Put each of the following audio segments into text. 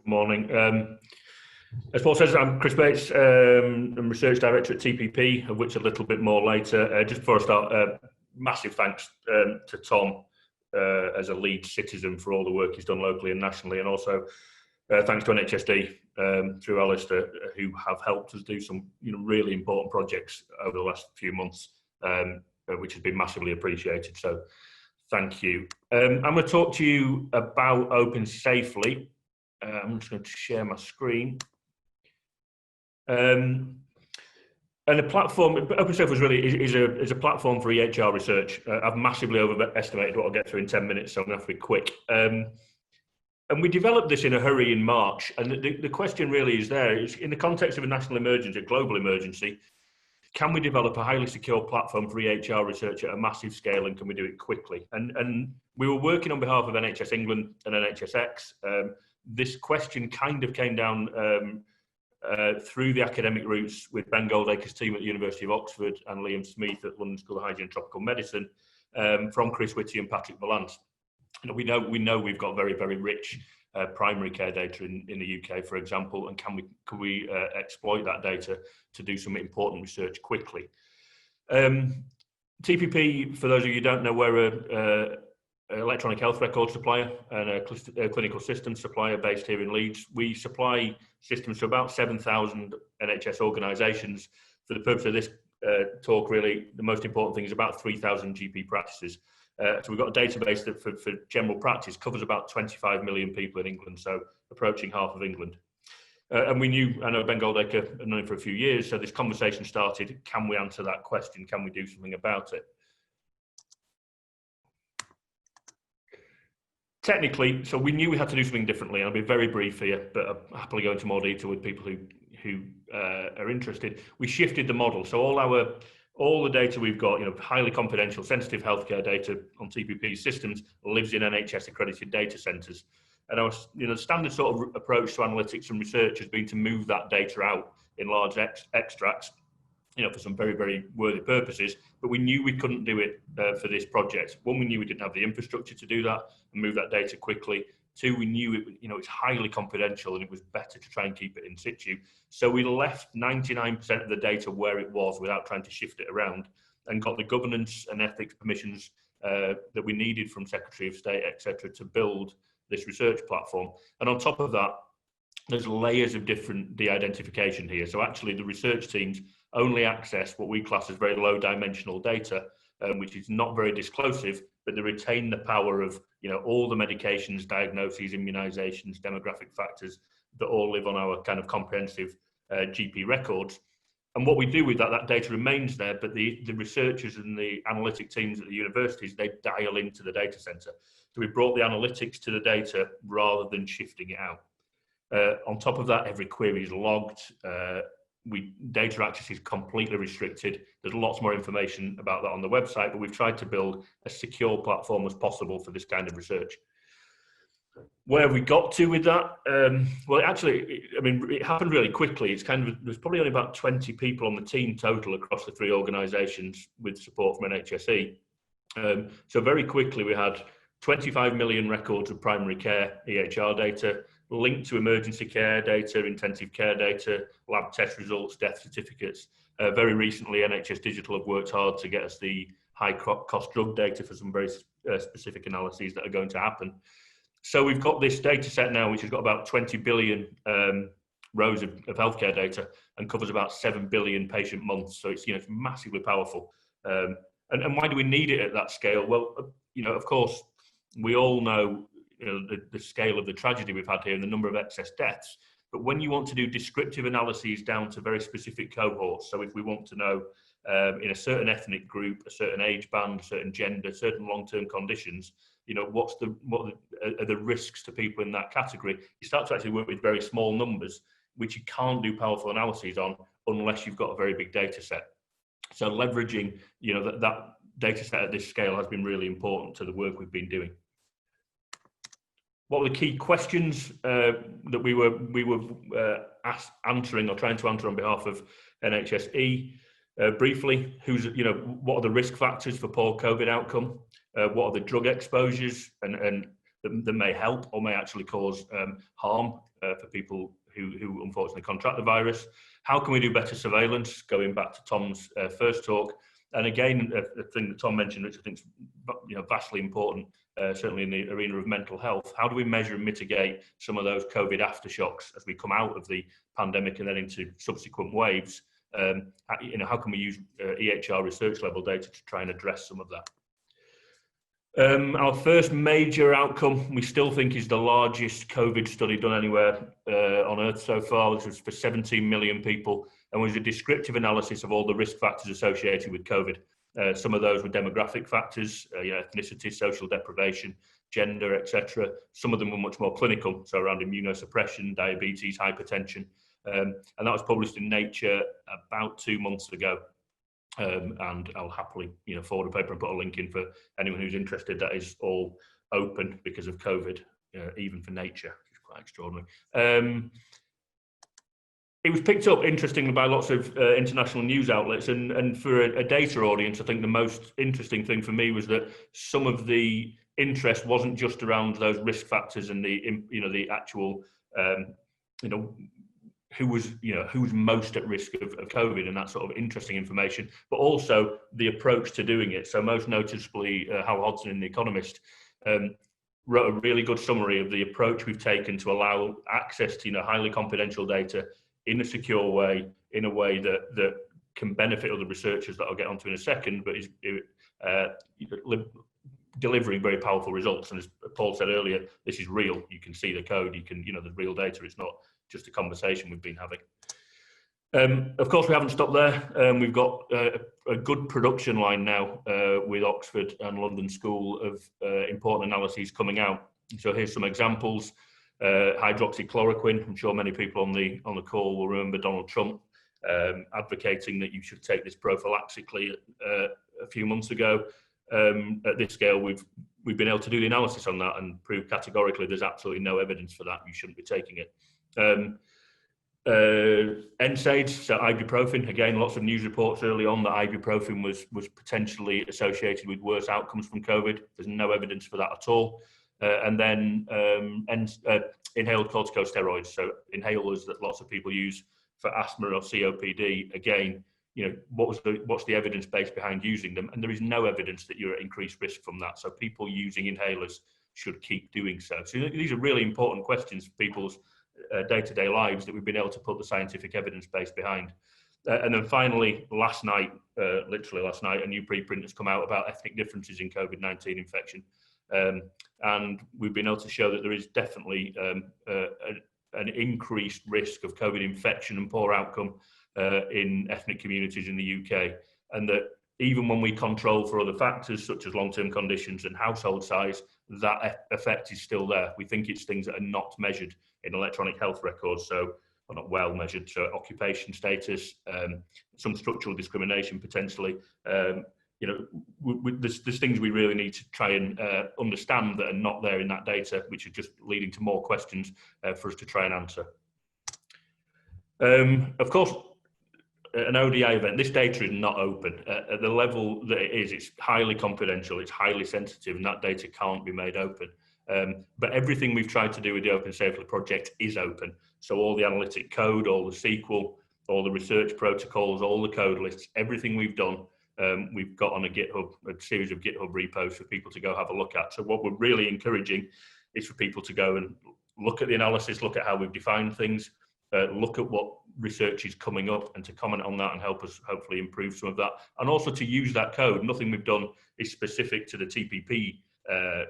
Morning. As Paul says, I'm Chirs Bates. I'm Research Director at TPP, of which a little bit more later. Just before I start, massive thanks to Tom as a lead citizen for all the work he's done locally and nationally, and also thanks to NHSD through Alistair, who have helped us do some really important projects over the last few months, which has been massively appreciated. So thank you. I'm going to talk to you about Open Safely. I'm just going to share my screen. And the platform, Open Safely is a platform for EHR research. I've massively overestimated what I'll get through in 10 minutes, so I'm going to have to be quick. And we developed this in a hurry in March. And the question really is there, is in the context of a national emergency, a global emergency, can we develop a highly secure platform for EHR research at a massive scale, and can we do it quickly? And we were working on behalf of NHS England and NHSX. This question kind of came down through the academic routes with Ben Goldacre's team at the University of Oxford and Liam Smith at London School of Hygiene and Tropical Medicine, from Chris Whitty and Patrick Valance. We know we've got very, very rich primary care data in the UK, for example, and can we exploit that data to do some important research quickly? TPP, for those of you who don't know, we're an electronic health record supplier and a clinical systems supplier based here in Leeds. We supply systems to about 7,000 NHS organisations. For the purpose of this talk, really, the most important thing is about 3,000 GP practices. So we've got a database that for general practice covers about 25 million people in England, so approaching half of England. And we knew, I know Ben Goldacre, I've known him for a few years, so this conversation started, can we answer that question? Can we do something about it? Technically, so we knew we had to do something differently. I'll be very brief here, but I'll happily go into more detail with people who are interested. We shifted the model. So all the data we've got, highly confidential, sensitive healthcare data on TPP systems lives in NHS accredited data centres. And our, standard sort of approach to analytics and research has been to move that data out in large extracts, for some very, very worthy purposes, but we knew we couldn't do it for this project. One, we knew we didn't have the infrastructure to do that and move that data quickly. Two, we knew it's highly confidential and it was better to try and keep it in situ. So we left 99% of the data where it was without trying to shift it around, and got the governance and ethics permissions that we needed from Secretary of State, etc., to build this research platform. And on top of that, there's layers of different de-identification here. So actually the research teams only access what we class as very low dimensional data, which is not very disclosive, but they retain the power of all the medications, diagnoses, immunizations, demographic factors that all live on our kind of comprehensive GP records. And what we do with that data remains there, but the researchers and the analytic teams at the universities, they dial into the data center. So we brought the analytics to the data rather than shifting it out. On top of that, every query is logged. Data access is completely restricted. There's lots more information about that on the website, but we've tried to build a secure platform as possible for this kind of research. Where have we got to with that? Well, it happened really quickly. There's probably only about 20 people on the team total across the three organisations with support from NHSE. So very quickly we had 25 million records of primary care EHR data, linked to emergency care data, intensive care data, lab test results, death certificates. Very recently, NHS Digital have worked hard to get us the high cost drug data for some very specific analyses that are going to happen. So we've got this data set now, which has got about 20 billion rows of healthcare data and covers about 7 billion patient months. So it's massively powerful. And why do we need it at that scale? Well, of course, we all know the scale of the tragedy we've had here and the number of excess deaths. But when you want to do descriptive analyses down to very specific cohorts, so if we want to know in a certain ethnic group, a certain age band, a certain gender, certain long-term conditions, what are the risks to people in that category, you start to actually work with very small numbers, which you can't do powerful analyses on unless you've got a very big data set. So leveraging that data set at this scale has been really important to the work we've been doing. What were the key questions that we were answering or trying to answer on behalf of NHSE? Briefly, what are the risk factors for poor COVID outcome? What are the drug exposures? And that may help or may actually cause harm for people who unfortunately contract the virus. How can we do better surveillance? Going back to Tom's first talk, and again, a thing that Tom mentioned, which I think is vastly important, certainly in the arena of mental health. How do we measure and mitigate some of those COVID aftershocks as we come out of the pandemic and then into subsequent waves? How can we use EHR research level data to try and address some of that? Our first major outcome, we still think, is the largest COVID study done anywhere on Earth so far. This was for 17 million people and was a descriptive analysis of all the risk factors associated with COVID. Some of those were demographic factors, ethnicity, social deprivation, gender, etc. Some of them were much more clinical, so around immunosuppression, diabetes, hypertension. And that was published in Nature about 2 months ago. And I'll happily forward a paper and put a link in for anyone who's interested. That is all open because of COVID, even for Nature, which is quite extraordinary. It was picked up, interestingly, by lots of international news outlets, and for a data audience, I think the most interesting thing for me was that some of the interest wasn't just around those risk factors and the actual who was most at risk of COVID and that sort of interesting information, but also the approach to doing it. So most noticeably, Hal Hodson in The Economist wrote a really good summary of the approach we've taken to allow access to highly confidential data in a secure way, in a way that can benefit other researchers that I'll get onto in a second, but is delivering very powerful results. And as Paul said earlier, this is real. You can see the code, you can, the real data. It's not just a conversation we've been having. Of course, we haven't stopped there. We've got a good production line now with Oxford and London School of important analyses coming out. So here's some examples. Hydroxychloroquine. I'm sure many people on the call will remember Donald Trump advocating that you should take this prophylaxically a few months ago. At this scale, we've been able to do the analysis on that and prove categorically there's absolutely no evidence for that. You shouldn't be taking it. NSAIDs, so ibuprofen. Again, lots of news reports early on that ibuprofen was potentially associated with worse outcomes from COVID. There's no evidence for that at all. And then inhaled corticosteroids, so inhalers that lots of people use for asthma or COPD. Again, what's the evidence base behind using them? And there is no evidence that you're at increased risk from that. So people using inhalers should keep doing so. So these are really important questions for people's day-to-day lives that we've been able to put the scientific evidence base behind. And then finally, literally last night, a new preprint has come out about ethnic differences in COVID-19 infection. And we've been able to show that there is definitely an increased risk of COVID infection and poor outcome in ethnic communities in the UK. And that even when we control for other factors such as long-term conditions and household size, that effect is still there. We think it's things that are not measured in electronic health records, so or not well measured, so occupation status, some structural discrimination potentially. There's things we really need to try and understand that are not there in that data, which are just leading to more questions for us to try and answer. Of course, an ODI event, this data is not open. At the level that it is, it's highly confidential, it's highly sensitive, and that data can't be made open. But everything we've tried to do with the Open Safely project is open. So all the analytic code, all the SQL, all the research protocols, all the code lists, everything we've done, we've got on a series of GitHub repos for people to go have a look at. So what we're really encouraging is for people to go and look at the analysis, look at how we've defined things, look at what research is coming up and to comment on that and help us hopefully improve some of that. And also to use that code. Nothing we've done is specific to the TPP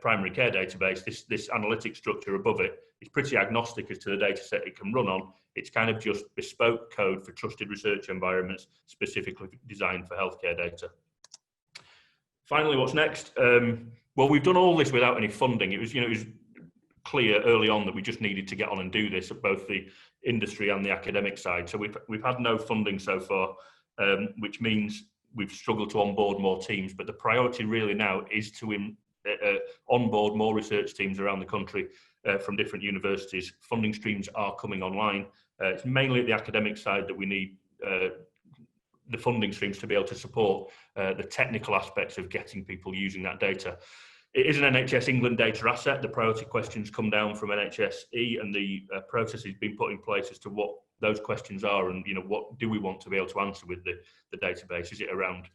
primary care database. This analytic structure above it is pretty agnostic as to the data set it can run on. It's kind of just bespoke code for trusted research environments specifically designed for healthcare data. Finally, what's next? Well, we've done all this without any funding. It was clear early on that we just needed to get on and do this at both the industry and the academic side. So we've had no funding so far, which means we've struggled to onboard more teams. But the priority really now is to onboard more research teams around the country from different universities. Funding streams are coming online. It's mainly at the academic side that we need the funding streams to be able to support the technical aspects of getting people using that data. it is an NHS England data asset. The priority questions come down from NHSE, and the process has been put in place as to what those questions are, and what do we want to be able to answer with the database. Is it around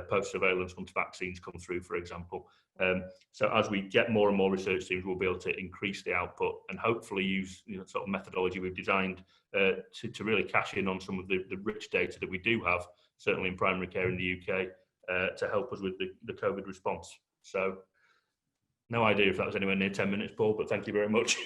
post-surveillance once vaccines come through, for example? So as we get more and more research teams, we'll be able to increase the output and hopefully use sort of methodology we've designed to really cash in on some of the rich data that we do have, certainly in primary care in the UK, to help us with the COVID response. So no idea if that was anywhere near 10 minutes, Paul, but thank you very much.